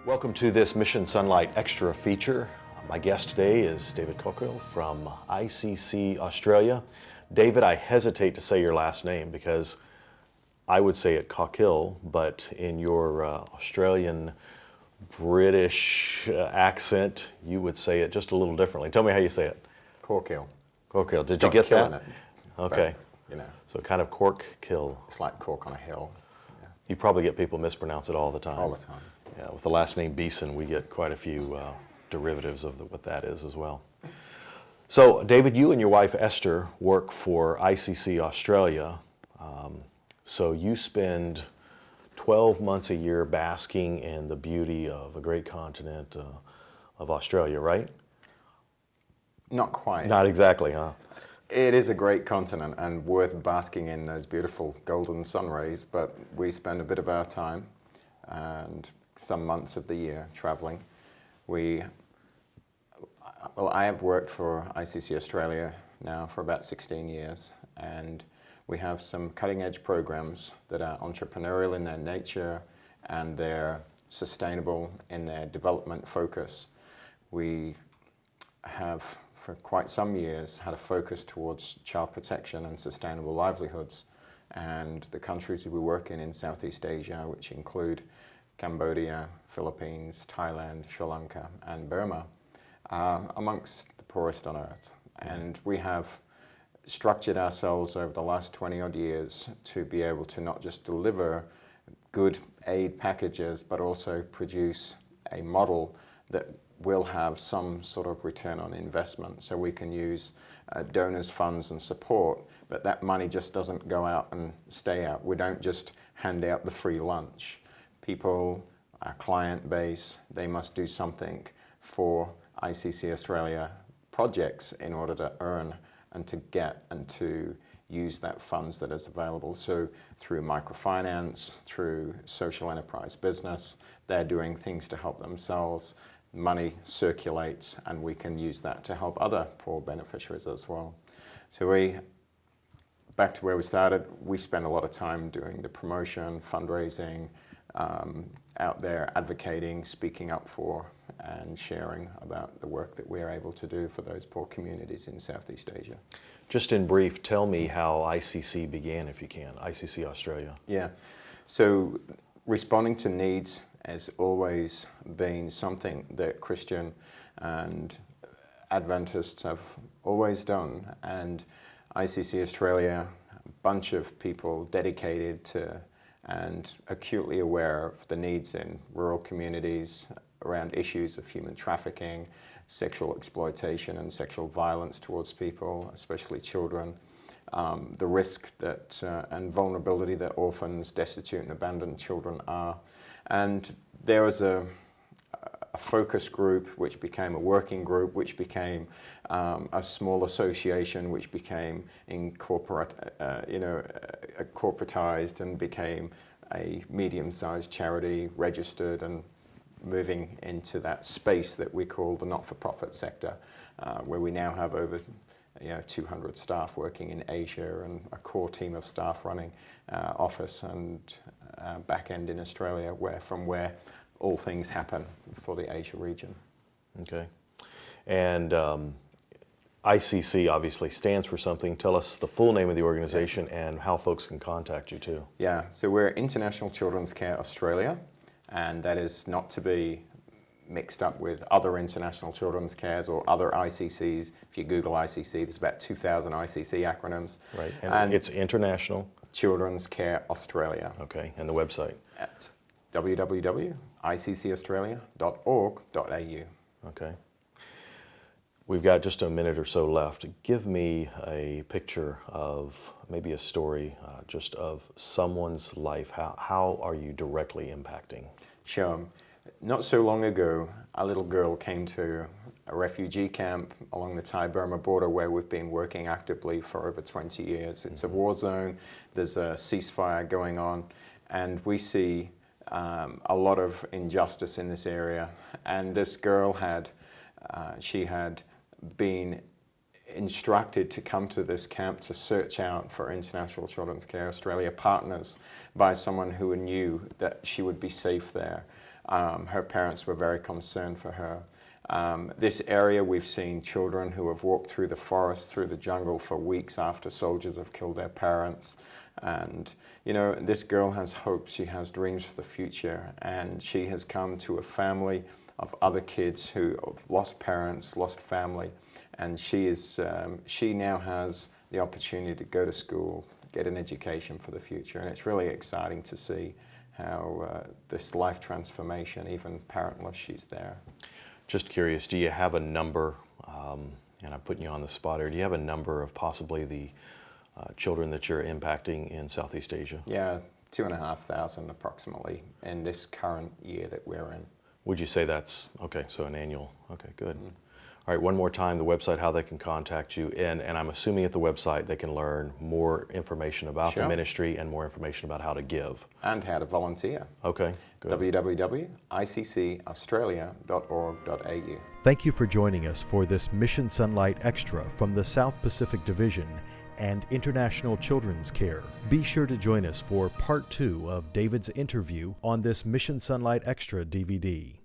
Welcome to this Mission Sonlight Extra feature. My guest today is David Caukill from ICC Australia. David, I hesitate to say your last name because I would say it Caukill, but in your Australian British accent, you would say it just a little differently. Tell me how you say it. Caukill. Caukill. Did you get that? It, okay. But, you know, so kind of cork kill. it's like cork on a hill. Yeah. You probably get people mispronounce it all the time. All the time. Yeah, with the last name Beeson, we get quite a few derivatives of what that is as well. So, David, you and your wife Esther work for ICC Australia. So you spend 12 months a year basking in the beauty of a great continent of Australia, right? Not quite. Not exactly, huh? It is a great continent and worth basking in those beautiful golden sun rays, but we spend a bit of our time and some months of the year traveling. I have worked for ICC Australia now for about 16 years, and we have some cutting-edge programs that are entrepreneurial in their nature and they're sustainable in their development focus. We have, for quite some years, had a focus towards child protection and sustainable livelihoods. And the countries we work in Southeast Asia, which include Cambodia, Philippines, Thailand, Sri Lanka, and Burma, are amongst the poorest on earth. And we have structured ourselves over the last 20-odd years to be able to not just deliver good aid packages, but also produce a model that will have some sort of return on investment. So we can use donors' funds and support, but that money just doesn't go out and stay out. We don't just hand out the free lunch. People, our client base, they must do something for ICC Australia projects in order to earn and to get and to use that funds that is available. So through microfinance, through social enterprise business, they're doing things to help themselves. Money circulates and we can use that to help other poor beneficiaries as well. So back to where we started, we spend a lot of time doing the promotion, fundraising, out there advocating, speaking up for and sharing about the work that we're able to do for those poor communities in Southeast Asia. Just in brief, tell me how ICC began, if you can, ICC Australia. Yeah, so responding to needs has always been something that Christian and Adventists have always done, and ICC Australia, a bunch of people dedicated to and acutely aware of the needs in rural communities around issues of human trafficking, sexual exploitation and sexual violence towards people, especially children, the risk that and vulnerability that orphans, destitute and abandoned children are. And there was a focus group which became a working group, which became a small association, which became corporatized and became a medium-sized charity, registered and moving into that space that we call the not-for-profit sector, where we now have over 200 staff working in Asia and a core team of staff running office and back end in Australia, from where all things happen for the Asia region. Okay. And ICC obviously stands for something. Tell us the full name of the organization and how folks can contact you too. Yeah, so we're International Children's Care Australia, and that is not to be mixed up with other international children's cares or other ICCs. If you Google ICC, there's about 2,000 ICC acronyms. Right, and it's International Children's Care Australia. Okay, and the website? At www.iccaustralia.org.au. Okay. We've got just a minute or so left. Give me a picture of maybe a story just of someone's life. How are you directly impacting? Sure. Not so long ago, a little girl came to a refugee camp along the Thai-Burma border where we've been working actively for over 20 years. It's a war zone, there's a ceasefire going on, and we see a lot of injustice in this area. And this girl had been instructed to come to this camp to search out for International Children's Care Australia partners by someone who knew that she would be safe there. Her parents were very concerned for her. This area, we've seen children who have walked through the forest, through the jungle for weeks after soldiers have killed their parents. And, you know, this girl has hope, she has dreams for the future, and she has come to a family of other kids who have lost parents, lost family, and she now has the opportunity to go to school, get an education for the future, and it's really exciting to see how this life transformation, even parentless, she's there. Just curious, do you have a number, and I'm putting you on the spot here, do you have a number of possibly the children that you're impacting in Southeast Asia? Yeah, 2,500 approximately in this current year that we're in. Would you say that's, okay, so an annual, okay, good. All right, one more time, the website, how they can contact you, and I'm assuming at the website they can learn more information about the ministry and more information about how to give. And how to volunteer. Okay, good. www.iccaustralia.org.au. Thank you for joining us for this Mission Sonlight Extra from the South Pacific Division and International Children's Care. Be sure to join us for Part 2 of David's interview on this Mission Sonlight Extra DVD.